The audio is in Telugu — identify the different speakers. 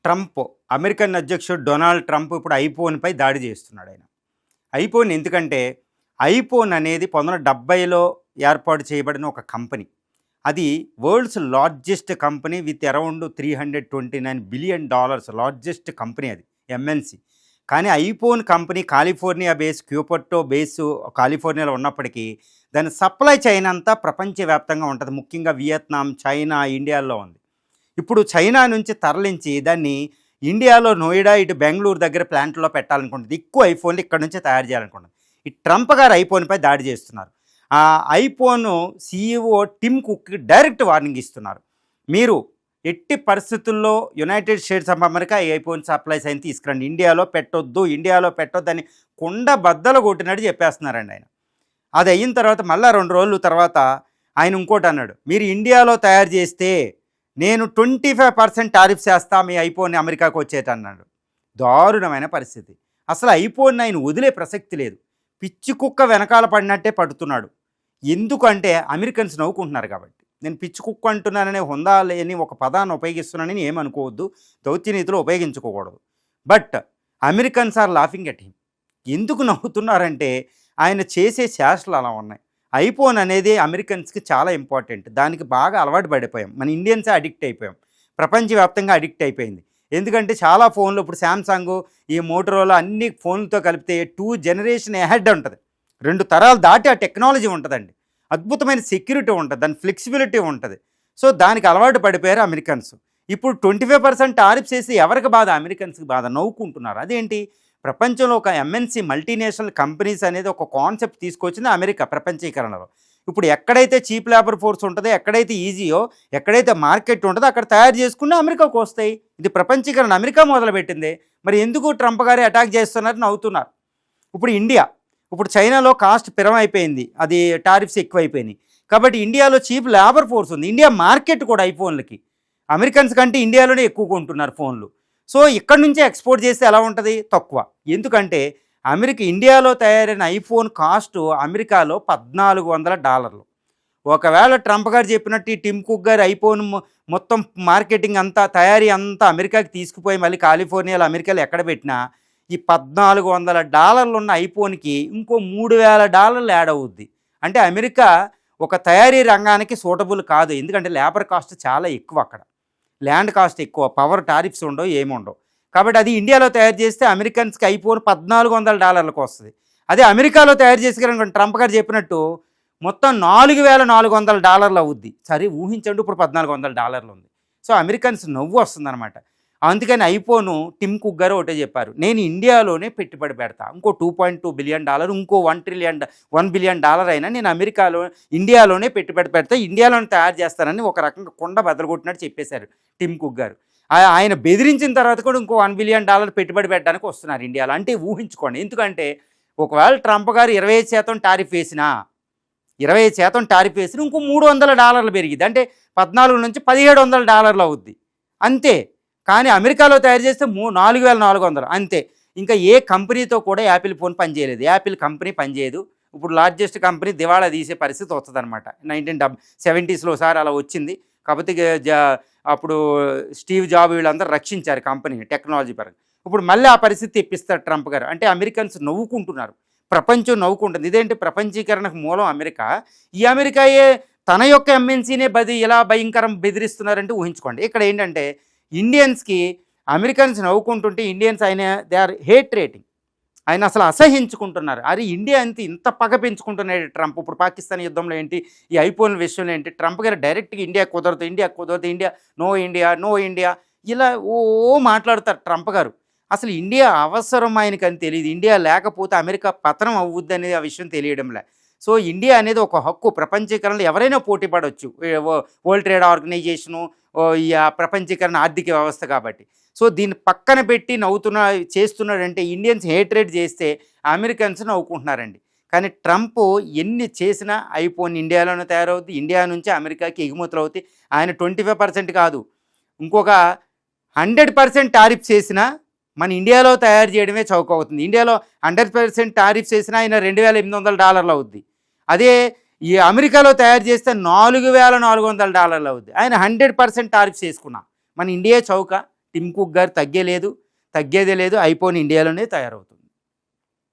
Speaker 1: ట్రంప్ అమెరికన్ అధ్యక్షుడు డొనాల్డ్ ట్రంప్ ఇప్పుడు ఐఫోన్పై దాడి చేస్తున్నాడు. ఐఫోన్ ఎందుకంటే ఐఫోన్ అనేది 1970లో ఏర్పాటు చేయబడిన ఒక కంపెనీ. అది world's largest company with around $329 billion largest company, అది ఎంఎన్సి. కానీ iPhone company California base, Cupertino base కాలిఫోర్నియాలో ఉన్నప్పటికీ దాని సప్లై చైన్ అంతా ప్రపంచవ్యాప్తంగా ఉంటుంది. ముఖ్యంగా వియత్నాం, చైనా, ఇండియాలో ఉంది. ఇప్పుడు చైనా నుంచి తరలించి దాన్ని ఇండియాలో నోయిడా, ఇటు బెంగళూరు దగ్గర ప్లాంట్లో పెట్టాలనుకుంటుంది. ఎక్కువ ఐఫోన్లు ఇక్కడ నుంచే తయారు చేయాలనుకుంటుంది. ఈ ట్రంప్ గారు ఐఫోన్పై దాడి చేస్తున్నారు. ఆ ఐఫోన్ సీఈఓ టిమ్ కుక్కి డైరెక్ట్ వార్నింగ్ ఇస్తున్నారు. మీరు ఎట్టి పరిస్థితుల్లో యునైటెడ్ స్టేట్స్ ఆఫ్ అమెరికా ఈ ఐఫోన్ సప్లైస్ అయిన తీసుకురండి, ఇండియాలో పెట్టొద్దు అని కుండ బద్దలు కొట్టినట్టు చెప్పేస్తున్నారండి ఆయన. అది అయిన తర్వాత మళ్ళీ 2 రోజుల తర్వాత ఆయన ఇంకోటి అన్నాడు, మీరు ఇండియాలో తయారు చేస్తే నేను 25% టారిఫ్స్ వేస్తా మీ ఐఫోన్ అమెరికాకు వచ్చేటన్నాడు. దారుణమైన పరిస్థితి. అసలు ఐఫోన్ ఆయన వదిలే ప్రసక్తి లేదు. పిచ్చి కుక్క వెనకాల పడినట్టే పడుతున్నాడు. ఎందుకంటే అమెరికన్స్ నవ్వుకుంటున్నారు కాబట్టి. నేను పిచ్చి కుక్క అంటున్నాననే హుందా లేని ఒక పదాన్ని ఉపయోగిస్తున్నానని ఏమనుకోవద్దు, దౌత్యనీతిలో ఉపయోగించుకోకూడదు. But Americans are laughing at him. ఎందుకు నవ్వుతున్నారంటే ఆయన చేసే శాస్త్రాలు అలా ఉన్నాయి. ఐఫోన్ అనేది అమెరికన్స్కి చాలా ఇంపార్టెంట్. దానికి బాగా అలవాటు పడిపోయాం. మన ఇండియన్సే అడిక్ట్ అయిపోయాం. ప్రపంచవ్యాప్తంగా అడిక్ట్ అయిపోయింది. ఎందుకంటే చాలా ఫోన్లు ఇప్పుడు శాంసంగ్, ఈ మోటరోలా అన్ని ఫోన్లతో కలిపితే 2 జనరేషన్ ఎహెడ్ ఉంటుంది. 2 తరాలు దాటి ఆ టెక్నాలజీ ఉంటుందండి. అద్భుతమైన సెక్యూరిటీ ఉంటుంది, దాని ఫ్లెక్సిబిలిటీ ఉంటుంది. సో దానికి అలవాటు పడిపోయారు అమెరికన్స్. ఇప్పుడు 25% టారిఫ్స్ వేసి ఎవరికి బాధ? అమెరికన్స్కి బాధ. నవ్వుకుంటున్నారు. అదేంటి? ప్రపంచంలో ఒక ఎంఎన్సి మల్టీనేషనల్ కంపెనీస్ అనేది ఒక కాన్సెప్ట్ తీసుకొచ్చింది అమెరికా ప్రపంచీకరణలో. ఇప్పుడు ఎక్కడైతే చీప్ లేబర్ ఫోర్స్ ఉంటుందో, ఎక్కడైతే ఈజీయో, ఎక్కడైతే మార్కెట్ ఉంటుందో అక్కడ తయారు చేసుకుని అమెరికాకు వస్తాయి. ఇది ప్రపంచీకరణ అమెరికా మొదలుపెట్టింది. మరి ఎందుకు ట్రంప్ గారు అటాక్ చేస్తున్నారు? నవ్వుతున్నారు. ఇప్పుడు ఇండియా, ఇప్పుడు చైనాలో కాస్ట్ పిరమైపోయింది, అది టారిఫ్స్ ఎక్కువైపోయినాయి. కాబట్టి ఇండియాలో చీప్ లేబర్ ఫోర్స్ ఉంది. ఇండియా మార్కెట్ కూడా ఐఫోన్లకి అమెరికన్స్ కంటే ఇండియాలోనే ఎక్కువ కొంటున్నారు ఫోన్లు. సో ఇక్కడ నుంచే ఎక్స్పోర్ట్ చేస్తే ఎలా ఉంటుంది? తక్కువ. ఎందుకంటే ఇండియాలో తయారైన ఐఫోన్ కాస్ట్ అమెరికాలో $1,400. ఒకవేళ ట్రంప్ గారు చెప్పినట్టు ఈ టిమ్ కుక్ గారు ఐఫోన్ మొత్తం మార్కెటింగ్ అంతా, తయారీ అంతా అమెరికాకి తీసుకుపోయి మళ్ళీ కాలిఫోర్నియాలో, అమెరికాలో ఎక్కడ పెట్టినా ఈ $1,400 ఉన్న ఐఫోన్కి ఇంకో $3,000 యాడ్ అవుద్ది. అంటే అమెరికా ఒక తయారీ రంగానికి సూటబుల్ కాదు. ఎందుకంటే లేబర్ కాస్ట్ చాలా ఎక్కువ, అక్కడ ల్యాండ్ కాస్ట్ ఎక్కువ, పవర్ టారిఫ్స్ ఉండవు, ఏముండవు. కాబట్టి అది ఇండియాలో తయారు చేస్తే అమెరికన్స్కి ఐఫోన్ $1,400 వస్తుంది. అదే అమెరికాలో తయారు చేసేకనుకోండి, ట్రంప్ గారు చెప్పినట్టు మొత్తం $4,400 అవుద్ది. సరే ఊహించండి, ఇప్పుడు $1,400 ఉంది. సో అమెరికన్స్ నవ్వు వస్తుందన్నమాట. అందుకని ఐఫోను టిమ్ కుక్ గారు ఒకటే చెప్పారు, నేను ఇండియాలోనే పెట్టుబడి పెడతా. ఇంకో $2.2 బిలియన్, ఇంకో $1 బిలియన్ అయినా నేను ఇండియాలోనే పెట్టుబడి పెడతా, ఇండియాలోనే తయారు చేస్తానని ఒక రకంగా కొండ బద్దలుకొట్టినట్టు చెప్పేశారు టిమ్ కుక్ గారు. ఆయన బెదిరించిన తర్వాత కూడా ఇంకో $1 బిలియన్ పెట్టుబడి పెట్టడానికి వస్తున్నారు ఇండియాలో. అంటే ఊహించుకోండి. ఎందుకంటే ఒకవేళ ట్రంప్ గారు 25% టారిఫ్ వేసినా, 25% టారిఫ్ వేసినా ఇంకో $300 పెరిగింది. అంటే 14 నుంచి $1,700 అవుద్ది అంతే. కానీ అమెరికాలో తయారు చేస్తే 4,400 అంతే. ఇంకా ఏ కంపెనీతో కూడా యాపిల్ ఫోన్ పనిచేయలేదు. యాపిల్ కంపెనీ పనిచేయదు. ఇప్పుడు లార్జెస్ట్ కంపెనీ దివాళా తీసే పరిస్థితి వస్తుంది అనమాట. 1970s సార్ అలా వచ్చింది. కాకపోతే అప్పుడు స్టీవ్ జాబ్ వీళ్ళందరూ రక్షించారు కంపెనీని టెక్నాలజీ పరంగా. ఇప్పుడు మళ్ళీ ఆ పరిస్థితి తెప్పిస్తారు ట్రంప్ గారు. అంటే అమెరికన్స్ నవ్వుకుంటున్నారు, ప్రపంచం నవ్వుకుంటుంది. ఇదేంటి? ప్రపంచీకరణకు మూలం అమెరికా. ఈ అమెరికాయే తన యొక్క ఎంఎన్సీనే ఇలా భయంకరం బెదిరిస్తున్నారంటే ఊహించుకోండి. ఇక్కడ ఏంటంటే ఇండియన్స్కి అమెరికన్స్ నవ్వుకుంటుంటే Indians they are hate rating. ఆయన అసలు అసహించుకుంటున్నారు. అరే ఇండియా ఇంత పగ పెంచుకుంటున్నాడు ట్రంప్. ఇప్పుడు పాకిస్తాన్ యుద్ధంలో ఏంటి, ఈ ఐఫోన్ విషయంలో ఏంటి, ట్రంప్ గారు డైరెక్ట్గా ఇండియా కుదరదు, ఇండియా నో ఇండియా ఇలా మాట్లాడతారు ట్రంప్ గారు. అసలు ఇండియా అవసరం ఆయనకని తెలియదు. ఇండియా లేకపోతే అమెరికా పతనం అవుద్ది అనేది ఆ విషయం తెలియడంలే. సో ఇండియా అనేది ఒక హక్కు. ప్రపంచీకరణలో ఎవరైనా పోటీ పడవచ్చు. వరల్డ్ ట్రేడ్ ఆర్గనైజేషను, ఈ ప్రపంచీకరణ ఆర్థిక వ్యవస్థ కాబట్టి. సో దీన్ని పక్కన పెట్టి చేస్తున్నాడంటే ఇండియన్స్ హేట్రేట్ చేస్తే అమెరికన్స్ నవ్వుకుంటున్నారండి. కానీ ట్రంప్ ఎన్ని చేసినా ఐఫోన్ ఇండియాలోనే తయారవుద్ది, ఇండియా నుంచి అమెరికాకి ఎగుమతులు అవుతాయి. ఆయన 25% కాదు, ఇంకొక 100% టారిఫ్స్ చేసినా మన ఇండియాలో తయారు చేయడమే చౌక అవుతుంది. ఇండియాలో 100% టారిఫ్స్ చేసినా ఆయన $2,800 అవుద్ది. అదే ఈ అమెరికాలో తయారు చేస్తే $4,400 అవుద్ది. ఆయన 100% టారిఫ్స్ చేసుకున్నా మన ఇండియా చౌక. టిమ్ కుక్ గారు తగ్గేదే లేదు, ఐఫోన్ ఇండియాలోనే తయారవుతుంది.